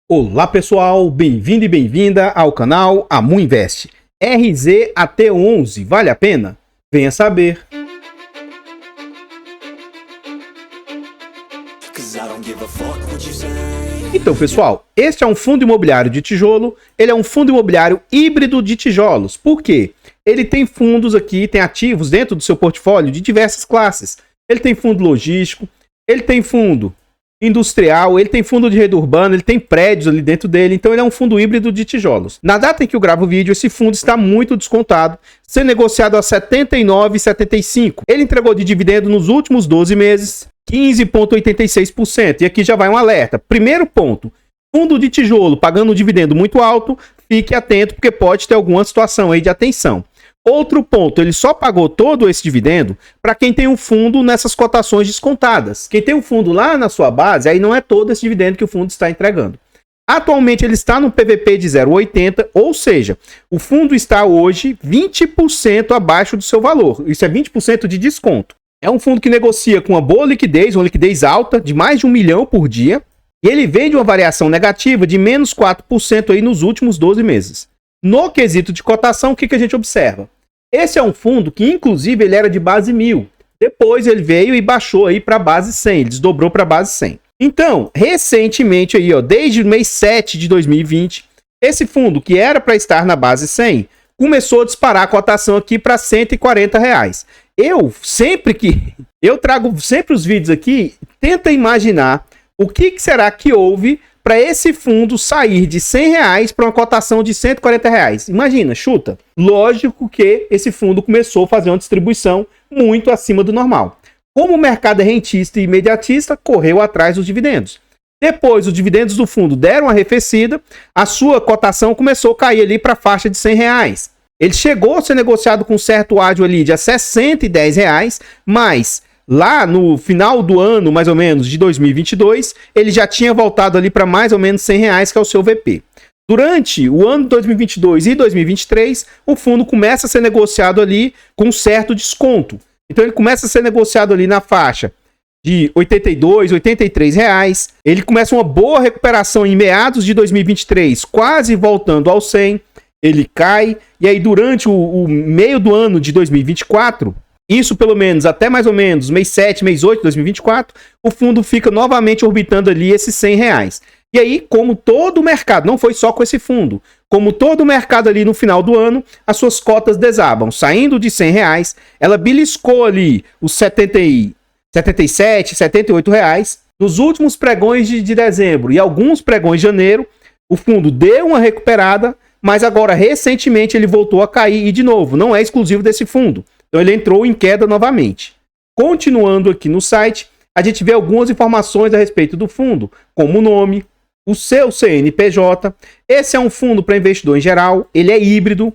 Olá pessoal, bem-vindo e bem-vinda ao canal Amu Invest. RZAT11, vale a pena? Venha saber. Então pessoal, este é um fundo imobiliário de tijolo, ele é um fundo imobiliário híbrido de tijolos. Por quê? Ele tem fundos aqui, tem ativos dentro do seu portfólio de diversas classes. Ele tem fundo logístico, ele tem fundo industrial, ele tem fundo de rede urbana, ele tem prédios ali dentro dele, então ele é um fundo híbrido de tijolos. Na data em que eu gravo o vídeo, esse fundo está muito descontado, sendo negociado a R$ 79,75. Ele entregou de dividendo nos últimos 12 meses 15,86%. E aqui já vai um alerta. Primeiro ponto, fundo de tijolo pagando um dividendo muito alto, fique atento porque pode ter alguma situação aí de atenção. Outro ponto, ele só pagou todo esse dividendo para quem tem um fundo nessas cotações descontadas. Quem tem um fundo lá na sua base, aí não é todo esse dividendo que o fundo está entregando. Atualmente ele está no PVP de 0,80, ou seja, o fundo está hoje 20% abaixo do seu valor. Isso é 20% de desconto. É um fundo que negocia com uma boa liquidez, uma liquidez alta, de mais de 1 milhão por dia, e ele vem de uma variação negativa de menos 4% aí nos últimos 12 meses. No quesito de cotação, o que a gente observa? Esse é um fundo que, inclusive, ele era de base 1000. Depois ele veio e baixou aí para base 100, ele desdobrou para base 100. Então, recentemente aí, ó, desde o mês 7 de 2020, esse fundo que era para estar na base 100, começou a disparar a cotação aqui para R$ 140. Eu trago sempre os vídeos aqui, tenta imaginar o que será que houve para esse fundo sair de R$ 100 para uma cotação de R$ 140. Imagina, chuta. Lógico que esse fundo começou a fazer uma distribuição muito acima do normal. Como o mercado é rentista e imediatista, correu atrás dos dividendos. Depois, os dividendos do fundo deram uma arrefecida, a sua cotação começou a cair ali para a faixa de R$ 100. Ele chegou a ser negociado com certo ágio ali de R$ 110, mas lá no final do ano, mais ou menos, de 2022, ele já tinha voltado ali para mais ou menos R$ 100, que é o seu VP. Durante o ano de 2022 e 2023, o fundo começa a ser negociado ali com certo desconto. Então ele começa a ser negociado ali na faixa de R$ 82, R$ 83. Ele começa uma boa recuperação em meados de 2023, quase voltando ao 100. Ele cai, e aí durante o meio do ano de 2024... isso pelo menos até mais ou menos mês 7, mês 8 de 2024, o fundo fica novamente orbitando ali esses R$ 100. E aí, como todo o mercado, não foi só com esse fundo, como todo o mercado ali no final do ano, as suas cotas desabam. Saindo de R$ 100, ela beliscou ali os 77, R$ 78. Nos últimos pregões de dezembro e alguns pregões de janeiro, o fundo deu uma recuperada, mas agora recentemente ele voltou a cair e de novo, não é exclusivo desse fundo. Então ele entrou em queda novamente. Continuando aqui no site, a gente vê algumas informações a respeito do fundo, como o nome, o seu CNPJ. Esse é um fundo para investidor em geral, ele é híbrido.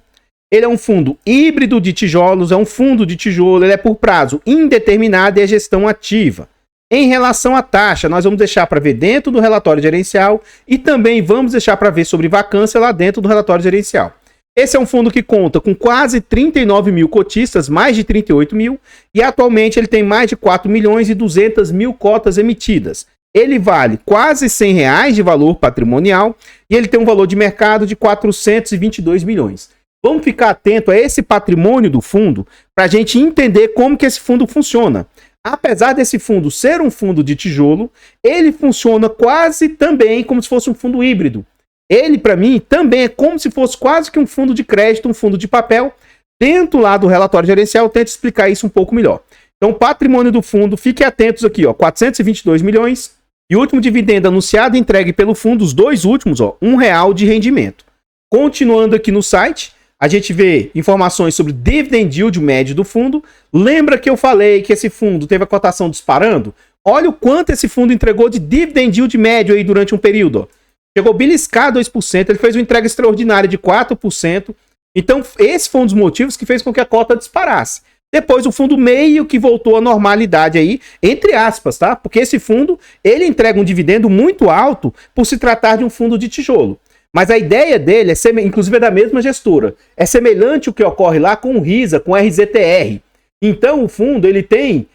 Ele é um fundo híbrido de tijolos, é um fundo de tijolo, ele é por prazo indeterminado e é gestão ativa. Em relação à taxa, nós vamos deixar para ver dentro do relatório gerencial e também vamos deixar para ver sobre vacância lá dentro do relatório gerencial. Esse é um fundo que conta com quase 39 mil cotistas, mais de 38 mil, e atualmente ele tem mais de 4 milhões e 200 mil cotas emitidas. Ele vale quase R$ 100 de valor patrimonial e ele tem um valor de mercado de 422 milhões. Vamos ficar atento a esse patrimônio do fundo para a gente entender como que esse fundo funciona. Apesar desse fundo ser um fundo de tijolo, ele funciona quase também como se fosse um fundo híbrido. Ele, para mim, também é como se fosse quase que um fundo de crédito, um fundo de papel. Dentro lá do relatório gerencial, eu tento explicar isso um pouco melhor. Então, patrimônio do fundo, fiquem atentos aqui, ó, 422 milhões. E o último dividendo anunciado e entregue pelo fundo, os dois últimos, ó, R$1 de rendimento. Continuando aqui no site, a gente vê informações sobre dividend yield médio do fundo. Lembra que eu falei que esse fundo teve a cotação disparando? Olha o quanto esse fundo entregou de dividend yield médio aí durante um período, ó. Chegou a beliscar 2%, ele fez uma entrega extraordinária de 4%. Então, esse foi um dos motivos que fez com que a cota disparasse. Depois, o fundo meio que voltou à normalidade aí, entre aspas, tá? Porque esse fundo, ele entrega um dividendo muito alto por se tratar de um fundo de tijolo. Mas a ideia dele, inclusive é da mesma gestora, é semelhante ao que ocorre lá com o RISA, com o RZTR. Então, o fundo, ele tem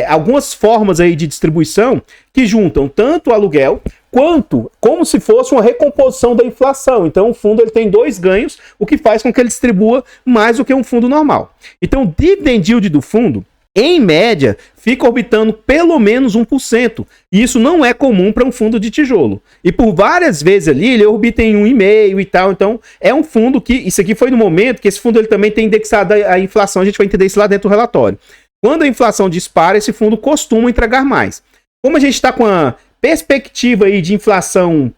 algumas formas aí de distribuição que juntam tanto o aluguel quanto como se fosse uma recomposição da inflação. Então o fundo ele tem dois ganhos, o que faz com que ele distribua mais do que um fundo normal. Então o dividend yield do fundo, em média, fica orbitando pelo menos 1%. E isso não é comum para um fundo de tijolo. E por várias vezes ali, ele orbita em 1,5% e tal. Então, é um fundo que... Isso aqui foi no momento que esse fundo ele também tem indexado a inflação. A gente vai entender isso lá dentro do relatório. Quando a inflação dispara, esse fundo costuma entregar mais. Como a gente está com a perspectiva aí de inflação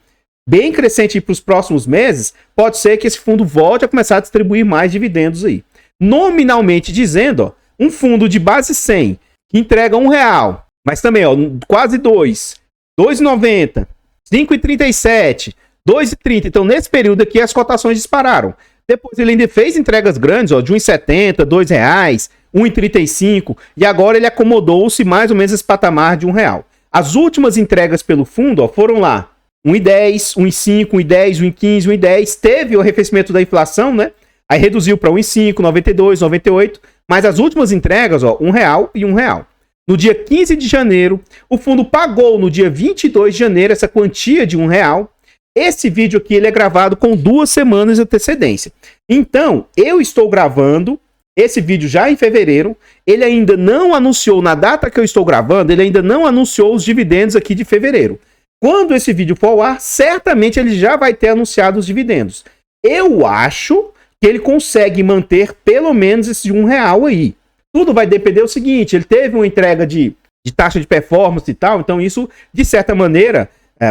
bem crescente para os próximos meses, pode ser que esse fundo volte a começar a distribuir mais dividendos aí. Nominalmente dizendo, ó, um fundo de base 100, que entrega R$1, mas também, ó, quase 2, R$2,90, R$5,37, R$2,30. Então, nesse período aqui, as cotações dispararam. Depois ele ainda fez entregas grandes, ó, de R$1,70, R$2, R$1,35, e agora ele acomodou-se mais ou menos esse patamar de R$1. As últimas entregas pelo fundo, ó, foram lá, R$1,10, R$1,05, R$1,10, R$1,15, R$1,10. Teve o arrefecimento da inflação, né? Aí reduziu para R$1,05, R$92, R$98. Mas as últimas entregas, ó, R$1 e R$1. No dia 15 de janeiro, o fundo pagou no dia 22 de janeiro essa quantia de R$1. Esse vídeo aqui ele é gravado com 2 semanas de antecedência. Então, eu estou gravando esse vídeo já em fevereiro. Ele ainda não anunciou, na data que eu estou gravando, ele ainda não anunciou os dividendos aqui de fevereiro. Quando esse vídeo for ao ar, certamente ele já vai ter anunciado os dividendos. Eu acho que ele consegue manter pelo menos esse R$1 aí. Tudo vai depender do seguinte, ele teve uma entrega de taxa de performance e tal, então isso, de certa maneira,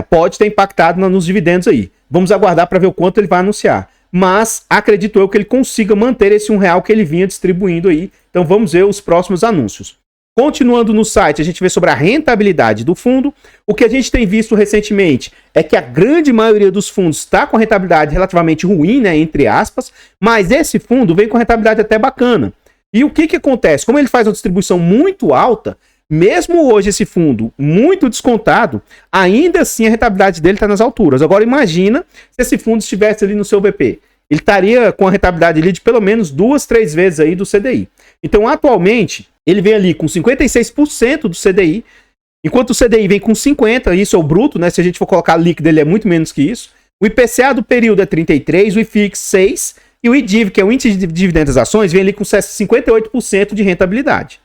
pode ter impactado nos dividendos aí. Vamos aguardar para ver o quanto ele vai anunciar. Mas acredito eu que ele consiga manter esse R$1 que ele vinha distribuindo aí. Então vamos ver os próximos anúncios. Continuando no site, a gente vê sobre a rentabilidade do fundo. O que a gente tem visto recentemente é que a grande maioria dos fundos está com rentabilidade relativamente ruim, né, entre aspas, mas esse fundo vem com rentabilidade até bacana. E o que acontece? Como ele faz uma distribuição muito alta, mesmo hoje esse fundo muito descontado, ainda assim a rentabilidade dele está nas alturas. Agora imagina se esse fundo estivesse ali no seu VP. Ele estaria com a rentabilidade ali de pelo menos 2, 3 vezes aí do CDI. Então, atualmente, ele vem ali com 56% do CDI, enquanto o CDI vem com 50%, isso é o bruto, né? Se a gente for colocar líquido, ele é muito menos que isso. O IPCA do período é 33%, o IFIX 6%, e o IDIV, que é o índice de dividendos das ações, vem ali com 58% de rentabilidade.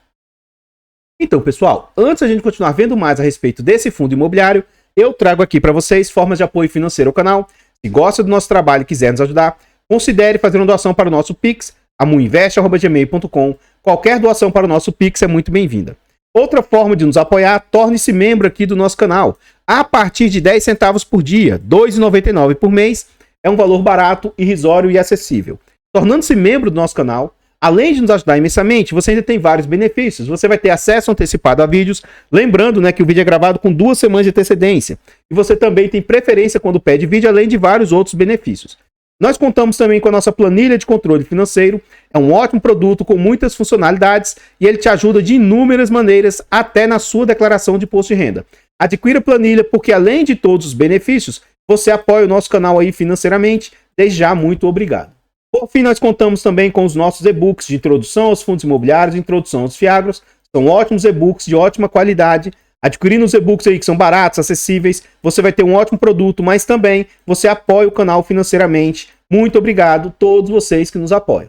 Então, pessoal, antes da gente continuar vendo mais a respeito desse fundo imobiliário, eu trago aqui para vocês formas de apoio financeiro ao canal. Se gosta do nosso trabalho e quiser nos ajudar, considere fazer uma doação para o nosso Pix, amuinvest@gmail.com. Qualquer doação para o nosso Pix é muito bem-vinda. Outra forma de nos apoiar, torne-se membro aqui do nosso canal. A partir de 10 centavos por dia, R$ 2,99 por mês, é um valor barato, irrisório e acessível. Tornando-se membro do nosso canal, além de nos ajudar imensamente, você ainda tem vários benefícios. Você vai ter acesso antecipado a vídeos, lembrando, né, que o vídeo é gravado com 2 semanas de antecedência. E você também tem preferência quando pede vídeo, além de vários outros benefícios. Nós contamos também com a nossa planilha de controle financeiro. É um ótimo produto com muitas funcionalidades e ele te ajuda de inúmeras maneiras, até na sua declaração de imposto de renda. Adquira a planilha porque, além de todos os benefícios, você apoia o nosso canal aí financeiramente. Desde já, muito obrigado. Por fim, nós contamos também com os nossos e-books de introdução aos fundos imobiliários e introdução aos fiagros. São ótimos e-books de ótima qualidade. Adquirindo os e-books aí que são baratos, acessíveis, você vai ter um ótimo produto, mas também você apoia o canal financeiramente. Muito obrigado a todos vocês que nos apoiam.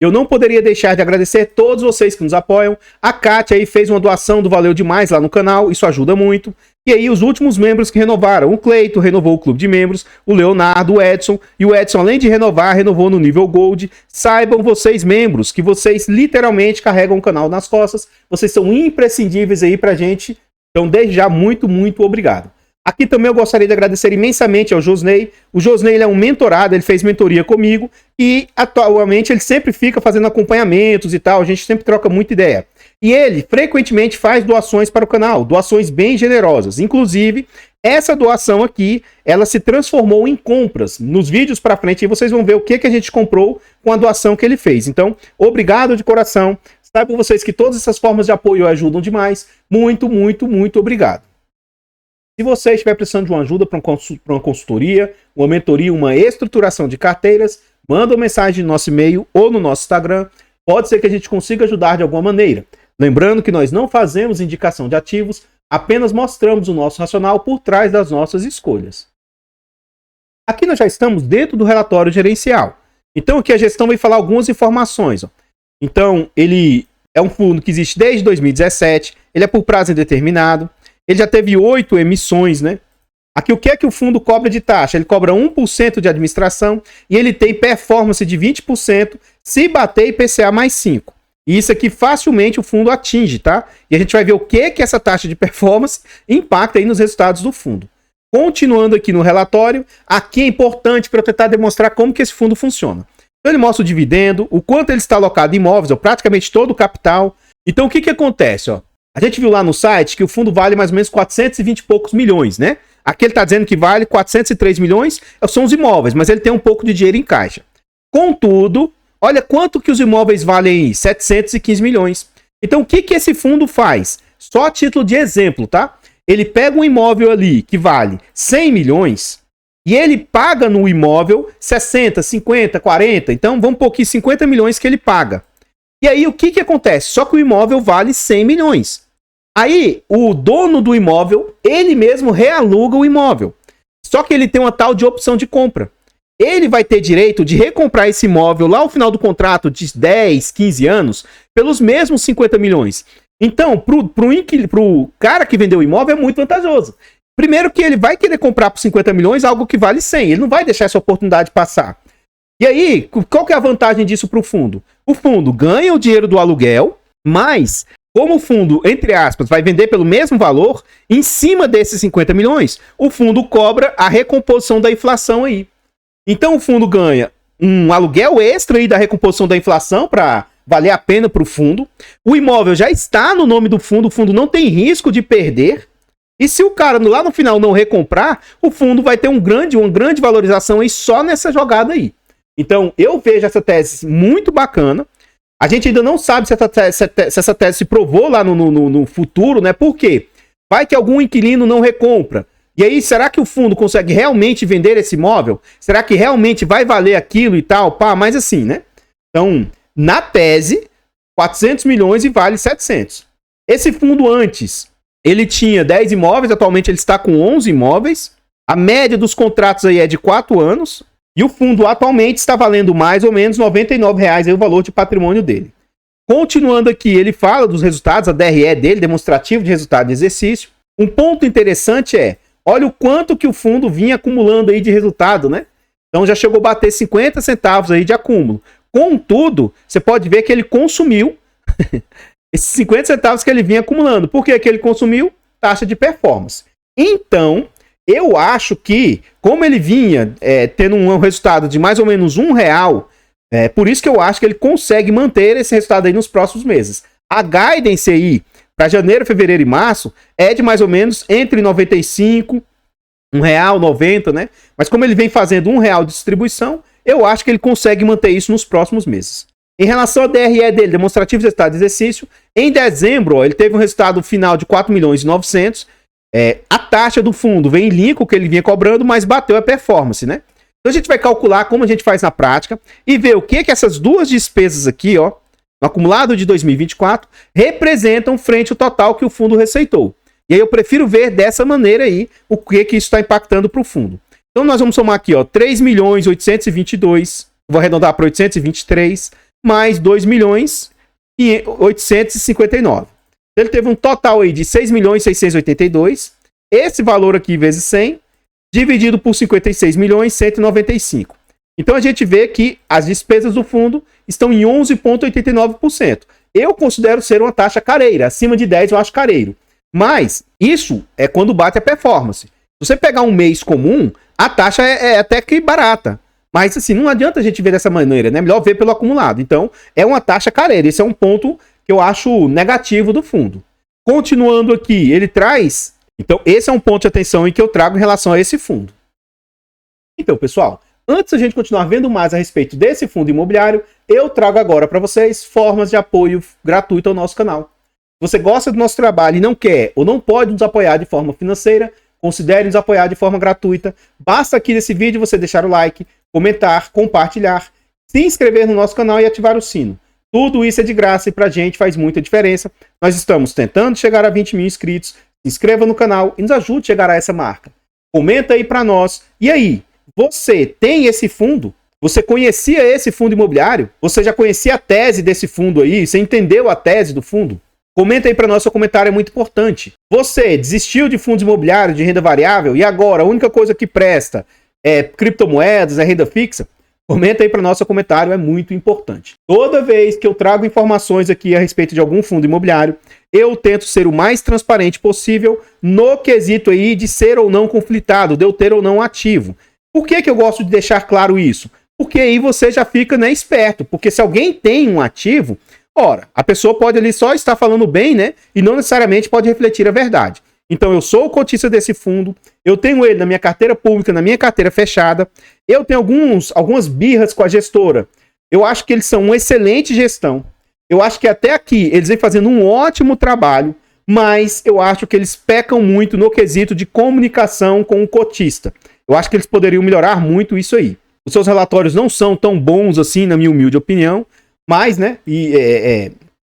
Eu não poderia deixar de agradecer a todos vocês que nos apoiam. A Kátia aí fez uma doação do Valeu Demais lá no canal, isso ajuda muito. E aí os últimos membros que renovaram, o Cleito renovou o clube de membros, o Leonardo, o Edson, e o Edson, além de renovar, renovou no nível Gold. Saibam vocês, membros, que vocês literalmente carregam o canal nas costas, vocês são imprescindíveis aí pra gente, então desde já muito, muito obrigado. Aqui também eu gostaria de agradecer imensamente ao Josney. O Josney ele é um mentorado, ele fez mentoria comigo e atualmente ele sempre fica fazendo acompanhamentos e tal, a gente sempre troca muita ideia. E ele frequentemente faz doações para o canal, doações bem generosas. Inclusive, essa doação aqui, ela se transformou em compras. Nos vídeos para frente, vocês vão ver o que a gente comprou com a doação que ele fez. Então, obrigado de coração. Saibam vocês que todas essas formas de apoio ajudam demais. Muito, muito, muito obrigado. Se você estiver precisando de uma ajuda para uma consultoria, uma mentoria, uma estruturação de carteiras, manda uma mensagem no nosso e-mail ou no nosso Instagram. Pode ser que a gente consiga ajudar de alguma maneira. Lembrando que nós não fazemos indicação de ativos, apenas mostramos o nosso racional por trás das nossas escolhas. Aqui nós já estamos dentro do relatório gerencial. Então aqui a gestão vai falar algumas informações. Ó. Então ele é um fundo que existe desde 2017, ele é por prazo indeterminado, ele já teve 8 emissões, né? Aqui o que é que o fundo cobra de taxa? Ele cobra 1% de administração e ele tem performance de 20% se bater IPCA mais 5%. E isso aqui facilmente o fundo atinge, tá? E a gente vai ver o que essa taxa de performance impacta aí nos resultados do fundo. Continuando aqui no relatório, aqui é importante para eu tentar demonstrar como que esse fundo funciona. Então ele mostra o dividendo, o quanto ele está alocado em imóveis, ou praticamente todo o capital. Então o que acontece? Ó? A gente viu lá no site que o fundo vale mais ou menos 420 e poucos milhões, né? Aqui ele está dizendo que vale 403 milhões, são os imóveis, mas ele tem um pouco de dinheiro em caixa. Contudo, olha quanto que os imóveis valem aí, 715 milhões. Então o que esse fundo faz? Só a título de exemplo, tá? Ele pega um imóvel ali que vale 100 milhões e ele paga no imóvel 60, 50, 40. Então vamos pôr aqui 50 milhões que ele paga. E aí o que acontece? Só que o imóvel vale 100 milhões. Aí o dono do imóvel, ele mesmo realuga o imóvel. Só que ele tem uma tal de opção de compra. Ele vai ter direito de recomprar esse imóvel lá ao final do contrato de 10, 15 anos pelos mesmos 50 milhões. Então, pro cara que vendeu o imóvel é muito vantajoso. Primeiro que ele vai querer comprar por 50 milhões algo que vale 100. Ele não vai deixar essa oportunidade passar. E aí, qual que é a vantagem disso para o fundo? O fundo ganha o dinheiro do aluguel, mas como o fundo, entre aspas, vai vender pelo mesmo valor, em cima desses 50 milhões, o fundo cobra a recomposição da inflação aí. Então o fundo ganha um aluguel extra aí da recomposição da inflação para valer a pena para o fundo. O imóvel já está no nome do fundo, o fundo não tem risco de perder. E se o cara lá no final não recomprar, o fundo vai ter uma grande valorização aí só nessa jogada aí. Então eu vejo essa tese muito bacana. A gente ainda não sabe se essa tese se provou lá no futuro, né? Por quê? Vai que algum inquilino não recompra. E aí, será que o fundo consegue realmente vender esse imóvel? Será que realmente vai valer aquilo e tal? Pá, mas assim, né? Então, na tese, 400 milhões e vale 700. Esse fundo antes, ele tinha 10 imóveis, atualmente ele está com 11 imóveis. A média dos contratos aí é de 4 anos. E o fundo atualmente está valendo mais ou menos R$ 99,00 aí o valor de patrimônio dele. Continuando aqui, ele fala dos resultados, a DRE dele, demonstrativo de resultado de exercício. Um ponto interessante é, olha o quanto que o fundo vinha acumulando aí de resultado, né? Então já chegou a bater 50 centavos aí de acúmulo. Contudo, você pode ver que ele consumiu esses 50 centavos que ele vinha acumulando. Por que ele consumiu? Taxa de performance. Então, eu acho que, como ele vinha tendo um resultado de mais ou menos R$1, por isso que eu acho que ele consegue manter esse resultado aí nos próximos meses. A guidance aí, para janeiro, fevereiro e março, é de mais ou menos entre 95, R$1,90, né? Mas como ele vem fazendo R$1 de distribuição, eu acho que ele consegue manter isso nos próximos meses. Em relação ao DRE dele, demonstrativo de resultado de exercício, em dezembro, ó, ele teve um resultado final de 4.900.000. A taxa do fundo vem em linha com o que ele vinha cobrando, mas bateu a performance, né? Então a gente vai calcular como a gente faz na prática e ver o que essas duas despesas aqui, ó, no acumulado de 2024, representam frente ao total que o fundo receitou. E aí eu prefiro ver dessa maneira aí o que isso está impactando para o fundo. Então nós vamos somar aqui, ó, 3.822.000, vou arredondar para 823, mais 2.859.000. Ele teve um total aí de 6.682.000. Esse valor aqui vezes 100, dividido por 56.195.000. Então a gente vê que as despesas do fundo estão em 11,89%. Eu considero ser uma taxa careira. Acima de 10 eu acho careiro. Mas isso é quando bate a performance. Se você pegar um mês comum, a taxa é até que barata. Mas assim, não adianta a gente ver dessa maneira, né? Melhor ver pelo acumulado. Então, é uma taxa careira. Esse é um ponto que eu acho negativo do fundo. Continuando aqui, ele traz... Então, esse é um ponto de atenção em que eu trago em relação a esse fundo. Então, pessoal, antes da gente continuar vendo mais a respeito desse fundo imobiliário, eu trago agora para vocês formas de apoio gratuito ao nosso canal. Se você gosta do nosso trabalho e não quer ou não pode nos apoiar de forma financeira, considere nos apoiar de forma gratuita. Basta aqui nesse vídeo você deixar o like, comentar, compartilhar, se inscrever no nosso canal e ativar o sino. Tudo isso é de graça e pra gente faz muita diferença. Nós estamos tentando chegar a 20 mil inscritos. Se inscreva no canal e nos ajude a chegar a essa marca. Comenta aí pra nós. E aí, você tem esse fundo? Você conhecia esse fundo imobiliário? Você já conhecia a tese desse fundo aí? Você entendeu a tese do fundo? Comenta aí para nós, seu comentário é muito importante. Você desistiu de fundos imobiliários de renda variável e agora a única coisa que presta é criptomoedas, é renda fixa? Comenta aí para nós, seu comentário é muito importante. Toda vez que eu trago informações aqui a respeito de algum fundo imobiliário, eu tento ser o mais transparente possível no quesito aí de ser ou não conflitado, de eu ter ou não ativo. Por que eu gosto de deixar claro isso? Porque aí você já fica, né, esperto. Porque se alguém tem um ativo, ora, a pessoa pode ali só estar falando bem, né? E não necessariamente pode refletir a verdade. Então eu sou o cotista desse fundo, eu tenho ele na minha carteira pública, na minha carteira fechada, eu tenho algumas birras com a gestora. Eu acho que eles são uma excelente gestão. Eu acho que até aqui eles vêm fazendo um ótimo trabalho, mas eu acho que eles pecam muito no quesito de comunicação com o cotista. Eu acho que eles poderiam melhorar muito isso aí. Os seus relatórios não são tão bons assim, na minha humilde opinião, mas, né,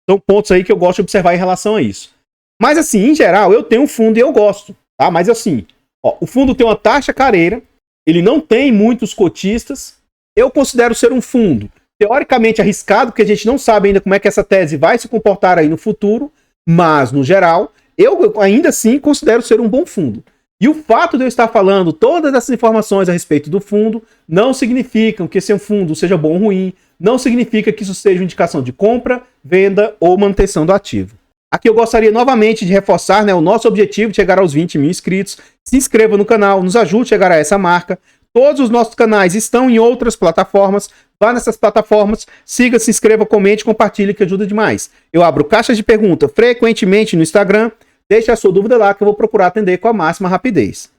são pontos aí que eu gosto de observar em relação a isso. Mas, assim, em geral, eu tenho um fundo e eu gosto, tá? Mas, assim, ó, o fundo tem uma taxa careira, ele não tem muitos cotistas, eu considero ser um fundo teoricamente arriscado, porque a gente não sabe ainda como é que essa tese vai se comportar aí no futuro, mas, no geral, eu ainda assim considero ser um bom fundo. E o fato de eu estar falando todas essas informações a respeito do fundo não significa que esse fundo seja bom ou ruim, não significa que isso seja uma indicação de compra, venda ou manutenção do ativo. Aqui eu gostaria novamente de reforçar, né, o nosso objetivo de chegar aos 20 mil inscritos. Se inscreva no canal, nos ajude a chegar a essa marca. Todos os nossos canais estão em outras plataformas. Vá nessas plataformas, siga, se inscreva, comente, compartilhe, que ajuda demais. Eu abro caixas de pergunta frequentemente no Instagram. Deixe a sua dúvida lá que eu vou procurar atender com a máxima rapidez.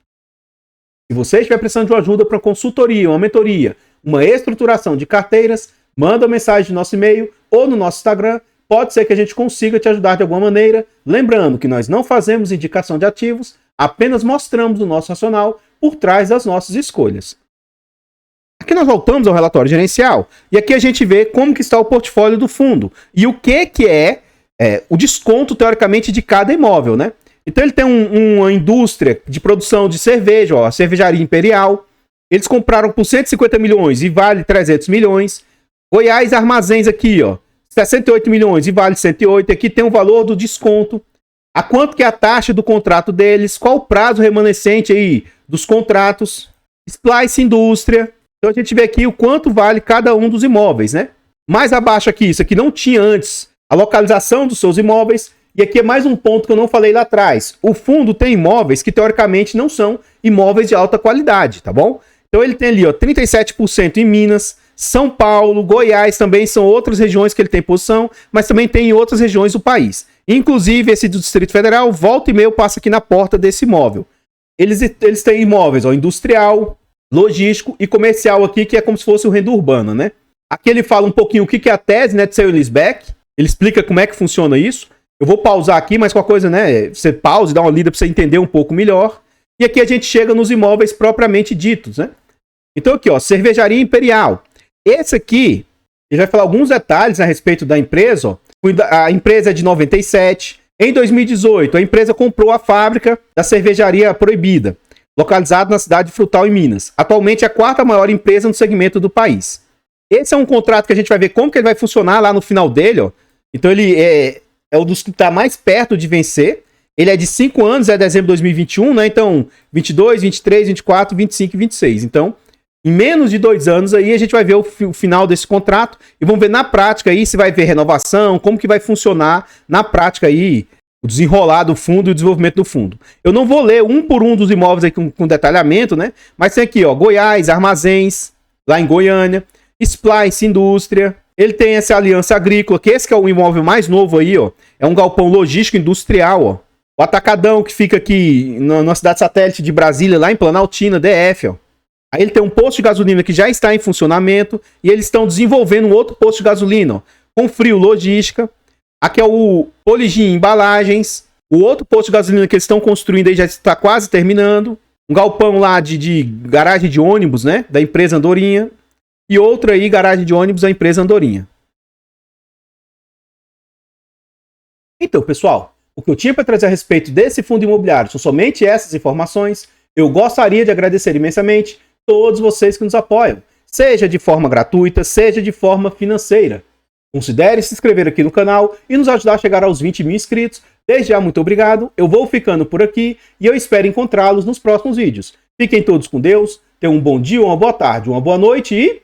Se você estiver precisando de uma ajuda para uma consultoria, uma mentoria, uma estruturação de carteiras, manda uma mensagem no nosso e-mail ou no nosso Instagram. Pode ser que a gente consiga te ajudar de alguma maneira. Lembrando que nós não fazemos indicação de ativos, apenas mostramos o nosso racional por trás das nossas escolhas. Aqui nós voltamos ao relatório gerencial e aqui a gente vê como que está o portfólio do fundo e o que é o desconto, teoricamente, de cada imóvel, né? Então ele tem uma indústria de produção de cerveja, ó, a Cervejaria Imperial. Eles compraram por 150 milhões e vale 300 milhões. Goiás Armazéns aqui, ó, 68 milhões e vale 108. Aqui tem o valor do desconto. A quanto que é a taxa do contrato deles, qual o prazo remanescente aí dos contratos. Splice Indústria. Então a gente vê aqui o quanto vale cada um dos imóveis, né? Mais abaixo aqui, isso aqui não tinha antes. A localização dos seus imóveis. E aqui é mais um ponto que eu não falei lá atrás. O fundo tem imóveis que, teoricamente, não são imóveis de alta qualidade, tá bom? Então ele tem ali, ó, 37% em Minas, São Paulo, Goiás também são outras regiões que ele tem posição, mas também tem em outras regiões do país. Inclusive, esse do Distrito Federal, volta e meia, passa aqui na porta desse imóvel. Eles têm imóveis, ó, industrial, logístico e comercial aqui, que é como se fosse o renda urbana, né? Aqui ele fala um pouquinho o que é a tese, né, de sale and leaseback. Ele explica como é que funciona isso. Eu vou pausar aqui, mas qualquer coisa, né? Você pausa e dá uma lida para você entender um pouco melhor. E aqui a gente chega nos imóveis propriamente ditos, né? Então aqui, ó, Cervejaria Imperial. Esse aqui, ele vai falar alguns detalhes a respeito da empresa, ó. A empresa é de 97. Em 2018, a empresa comprou a fábrica da Cervejaria Proibida, localizada na cidade de Frutal, em Minas. Atualmente é a quarta maior empresa no segmento do país. Esse é um contrato que a gente vai ver como que ele vai funcionar lá no final dele, ó. Então ele é o dos que está mais perto de vencer. Ele é de 5 anos, é dezembro de 2021, né? Então, 22, 23, 24, 25 e 26. Então, em menos de 2 anos aí, a gente vai ver o final desse contrato e vamos ver na prática aí se vai ver renovação, como que vai funcionar na prática aí o desenrolar do fundo e o desenvolvimento do fundo. Eu não vou ler um por um dos imóveis aí com detalhamento, né? Mas tem aqui, ó, Goiás, Armazéns, lá em Goiânia, Splice Indústria. Ele tem essa Aliança Agrícola, que esse que é o imóvel mais novo aí, ó. É um galpão logístico industrial, ó. O Atacadão, que fica aqui na cidade satélite de Brasília, lá em Planaltina, DF, ó. Aí ele tem um posto de gasolina que já está em funcionamento e eles estão desenvolvendo um outro posto de gasolina, ó, com Frio Logística. Aqui é o Poligin Embalagens. O outro posto de gasolina que eles estão construindo aí já está quase terminando. Um galpão lá de garagem de ônibus, né? Da empresa Andorinha. E outra aí, garagem de ônibus da empresa Andorinha. Então, pessoal, o que eu tinha para trazer a respeito desse fundo imobiliário são somente essas informações. Eu gostaria de agradecer imensamente todos vocês que nos apoiam, seja de forma gratuita, seja de forma financeira. Considere se inscrever aqui no canal e nos ajudar a chegar aos 20 mil inscritos. Desde já, muito obrigado. Eu vou ficando por aqui e eu espero encontrá-los nos próximos vídeos. Fiquem todos com Deus, tenham um bom dia, uma boa tarde, uma boa noite e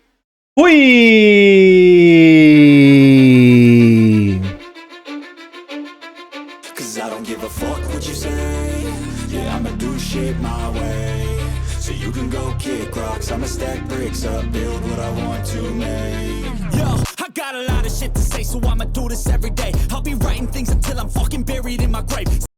fui! I don't give a fuck what you say. Yeah, I'ma do shit my way. So you can go kick rocks, I'ma stack bricks up, build what I want to make. Yo, I got a lot of shit to say, so I'ma do this every day. I'll be writing things until I'm fucking buried in my grave.